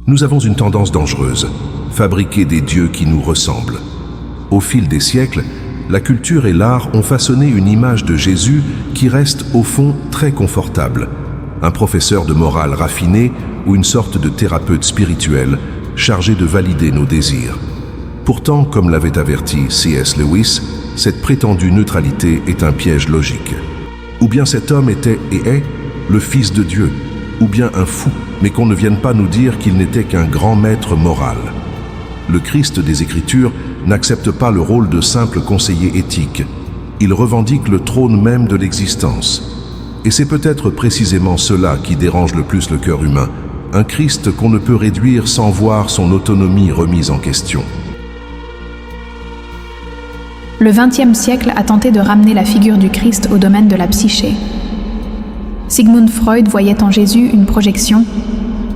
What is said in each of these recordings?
Nous avons une tendance dangereuse, fabriquer des dieux qui nous ressemblent. Au fil des siècles, la culture et l'art ont façonné une image de Jésus qui reste au fond très confortable. Un professeur de morale raffiné ou une sorte de thérapeute spirituel chargé de valider nos désirs. Pourtant, comme l'avait averti C.S. Lewis, cette prétendue neutralité est un piège logique. Ou bien cet homme était et est le Fils de Dieu, ou bien un fou, mais qu'on ne vienne pas nous dire qu'il n'était qu'un grand maître moral. Le Christ des Écritures n'accepte pas le rôle de simple conseiller éthique. Il revendique le trône même de l'existence. Et c'est peut-être précisément cela qui dérange le plus le cœur humain, un Christ qu'on ne peut réduire sans voir son autonomie remise en question. Le XXe siècle a tenté de ramener la figure du Christ au domaine de la psyché. Sigmund Freud voyait en Jésus une projection,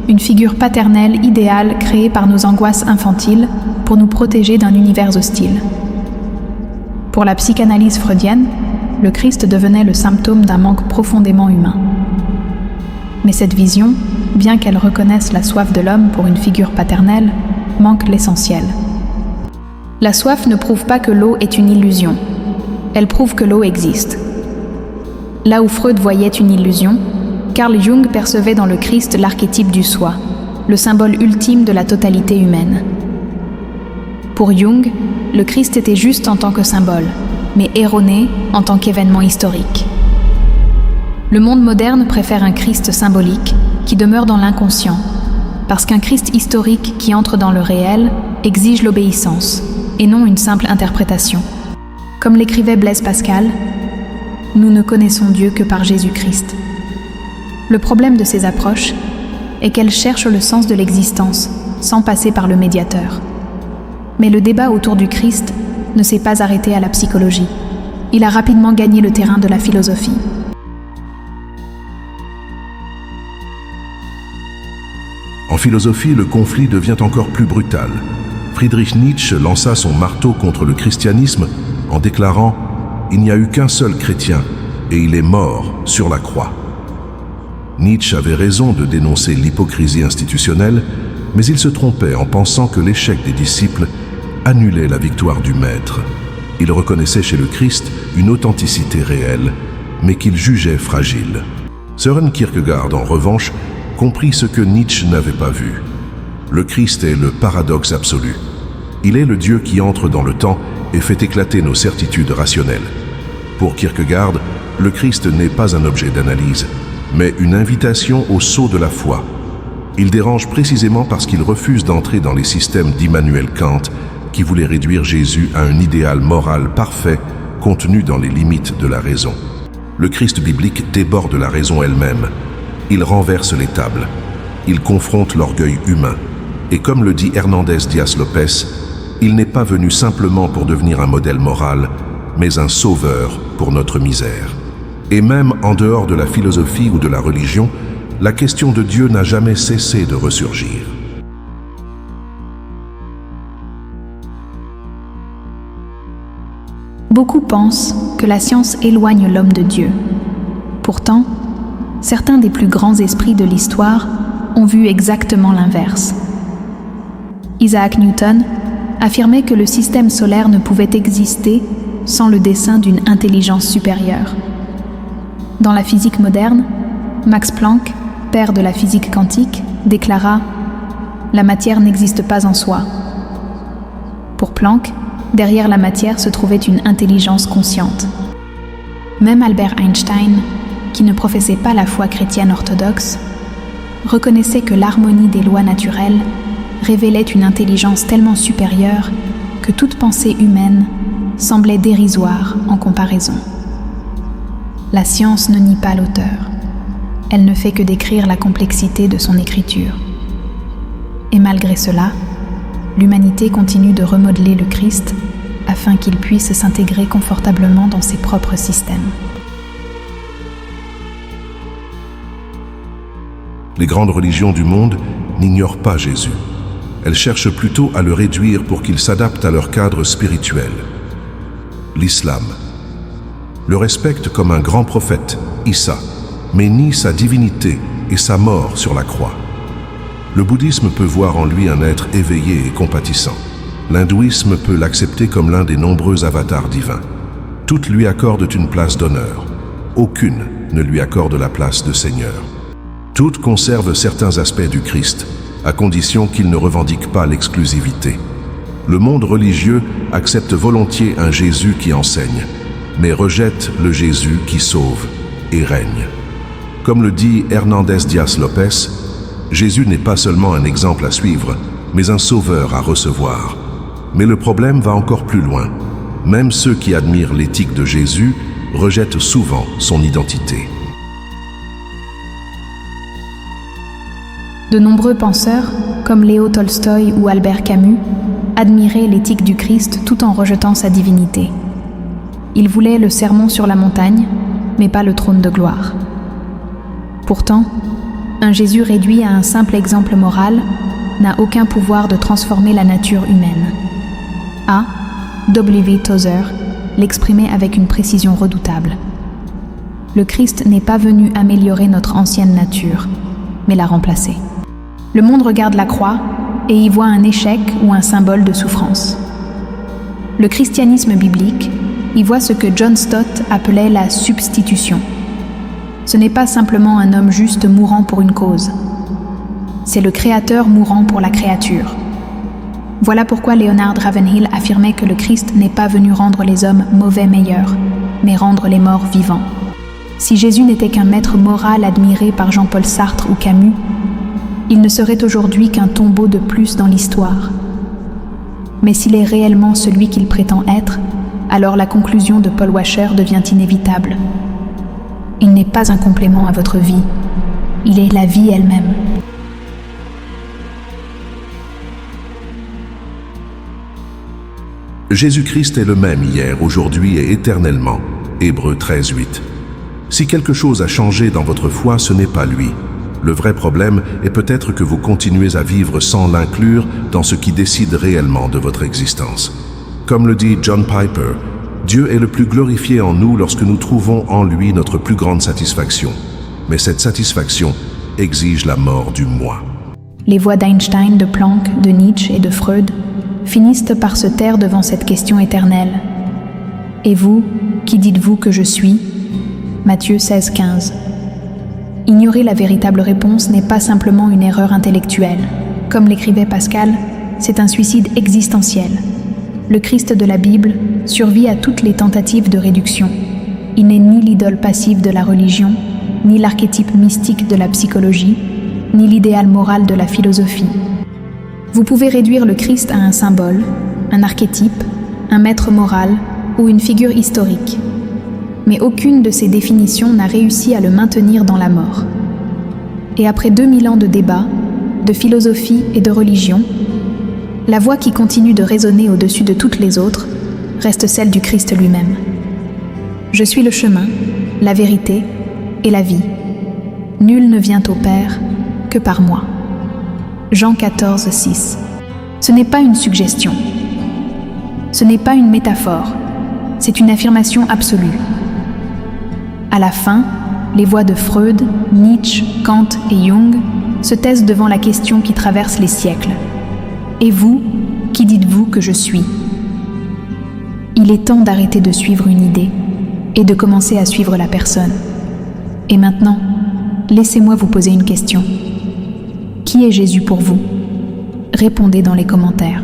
une figure paternelle idéale créée par nos angoisses infantiles pour nous protéger d'un univers hostile. Pour la psychanalyse freudienne, le Christ devenait le symptôme d'un manque profondément humain. Mais cette vision, bien qu'elle reconnaisse la soif de l'homme pour une figure paternelle, manque l'essentiel. La soif ne prouve pas que l'eau est une illusion, elle prouve que l'eau existe. Là où Freud voyait une illusion, Carl Jung percevait dans le Christ l'archétype du soi, le symbole ultime de la totalité humaine. Pour Jung, le Christ était juste en tant que symbole, mais erroné en tant qu'événement historique. Le monde moderne préfère un Christ symbolique qui demeure dans l'inconscient, parce qu'un Christ historique qui entre dans le réel exige l'obéissance, et non une simple interprétation. Comme l'écrivait Blaise Pascal, « Nous ne connaissons Dieu que par Jésus-Christ ». Le problème de ces approches est qu'elles cherchent le sens de l'existence sans passer par le médiateur. Mais le débat autour du Christ ne s'est pas arrêté à la psychologie. Il a rapidement gagné le terrain de la philosophie. En philosophie, le conflit devient encore plus brutal. Friedrich Nietzsche lança son marteau contre le christianisme en déclarant « Il n'y a eu qu'un seul chrétien, et il est mort sur la croix ». Nietzsche avait raison de dénoncer l'hypocrisie institutionnelle, mais il se trompait en pensant que l'échec des disciples annulait la victoire du Maître. Il reconnaissait chez le Christ une authenticité réelle, mais qu'il jugeait fragile. Søren Kierkegaard, en revanche, comprit ce que Nietzsche n'avait pas vu. Le Christ est le paradoxe absolu. Il est le Dieu qui entre dans le temps et fait éclater nos certitudes rationnelles. Pour Kierkegaard, le Christ n'est pas un objet d'analyse, mais une invitation au saut de la foi. Il dérange précisément parce qu'il refuse d'entrer dans les systèmes d'Immanuel Kant, qui voulait réduire Jésus à un idéal moral parfait, contenu dans les limites de la raison. Le Christ biblique déborde la raison elle-même. Il renverse les tables. Il confronte l'orgueil humain. Et comme le dit Hernandez Dias Lopez, il n'est pas venu simplement pour devenir un modèle moral, mais un sauveur pour notre misère. Et même en dehors de la philosophie ou de la religion, la question de Dieu n'a jamais cessé de ressurgir. Beaucoup pensent que la science éloigne l'homme de Dieu. Pourtant, certains des plus grands esprits de l'histoire ont vu exactement l'inverse. Isaac Newton affirmait que le système solaire ne pouvait exister sans le dessein d'une intelligence supérieure. Dans la physique moderne, Max Planck, père de la physique quantique, déclara « La matière n'existe pas en soi ». Pour Planck, derrière la matière se trouvait une intelligence consciente. Même Albert Einstein, qui ne professait pas la foi chrétienne orthodoxe, reconnaissait que l'harmonie des lois naturelles révélait une intelligence tellement supérieure que toute pensée humaine semblait dérisoire en comparaison. La science ne nie pas l'auteur. Elle ne fait que décrire la complexité de son écriture. Et malgré cela, l'humanité continue de remodeler le Christ afin qu'il puisse s'intégrer confortablement dans ses propres systèmes. Les grandes religions du monde n'ignorent pas Jésus. Elles cherchent plutôt à le réduire pour qu'il s'adapte à leur cadre spirituel. L'islam le respecte comme un grand prophète, Issa, mais nie sa divinité et sa mort sur la croix. Le bouddhisme peut voir en lui un être éveillé et compatissant. L'hindouisme peut l'accepter comme l'un des nombreux avatars divins. Toutes lui accordent une place d'honneur. Aucune ne lui accorde la place de Seigneur. Toutes conservent certains aspects du Christ, à condition qu'il ne revendique pas l'exclusivité. Le monde religieux accepte volontiers un Jésus qui enseigne, mais rejette le Jésus qui sauve et règne. Comme le dit Hernandez Dias Lopez, Jésus n'est pas seulement un exemple à suivre, mais un sauveur à recevoir. Mais le problème va encore plus loin. Même ceux qui admirent l'éthique de Jésus rejettent souvent son identité. De nombreux penseurs, comme Léo Tolstoï ou Albert Camus, admiraient l'éthique du Christ tout en rejetant sa divinité. Ils voulaient le sermon sur la montagne, mais pas le trône de gloire. Pourtant, un Jésus réduit à un simple exemple moral n'a aucun pouvoir de transformer la nature humaine. A. W. Tozer l'exprimait avec une précision redoutable. Le Christ n'est pas venu améliorer notre ancienne nature, mais la remplacer. Le monde regarde la croix et y voit un échec ou un symbole de souffrance. Le christianisme biblique y voit ce que John Stott appelait la substitution. Ce n'est pas simplement un homme juste mourant pour une cause. C'est le Créateur mourant pour la créature. Voilà pourquoi Leonard Ravenhill affirmait que le Christ n'est pas venu rendre les hommes mauvais meilleurs, mais rendre les morts vivants. Si Jésus n'était qu'un maître moral admiré par Jean-Paul Sartre ou Camus, il ne serait aujourd'hui qu'un tombeau de plus dans l'histoire. Mais s'il est réellement celui qu'il prétend être, alors la conclusion de Paul Washer devient inévitable. Il n'est pas un complément à votre vie, il est la vie elle-même. Jésus-Christ est le même hier, aujourd'hui et éternellement. Hébreux 13:8. Si quelque chose a changé dans votre foi, ce n'est pas lui. Le vrai problème est peut-être que vous continuez à vivre sans l'inclure dans ce qui décide réellement de votre existence. Comme le dit John Piper, Dieu est le plus glorifié en nous lorsque nous trouvons en lui notre plus grande satisfaction. Mais cette satisfaction exige la mort du moi. Les voix d'Einstein, de Planck, de Nietzsche et de Freud finissent par se taire devant cette question éternelle. Et vous, qui dites-vous que je suis ? Matthieu 16,15. Ignorer la véritable réponse n'est pas simplement une erreur intellectuelle. Comme l'écrivait Pascal, c'est un suicide existentiel. Le Christ de la Bible survit à toutes les tentatives de réduction. Il n'est ni l'idole passive de la religion, ni l'archétype mystique de la psychologie, ni l'idéal moral de la philosophie. Vous pouvez réduire le Christ à un symbole, un archétype, un maître moral ou une figure historique. Mais aucune de ces définitions n'a réussi à le maintenir dans la mort. Et après 2000 ans de débats, de philosophie et de religion, la voix qui continue de résonner au-dessus de toutes les autres reste celle du Christ lui-même. Je suis le chemin, la vérité et la vie. Nul ne vient au Père que par moi. Jean 14,6. Ce n'est pas une suggestion. Ce n'est pas une métaphore. C'est une affirmation absolue. À la fin, les voix de Freud, Nietzsche, Kant et Jung se taisent devant la question qui traverse les siècles. Et vous, qui dites-vous que je suis ? Il est temps d'arrêter de suivre une idée et de commencer à suivre la personne. Et maintenant, laissez-moi vous poser une question. Qui est Jésus pour vous ? Répondez dans les commentaires.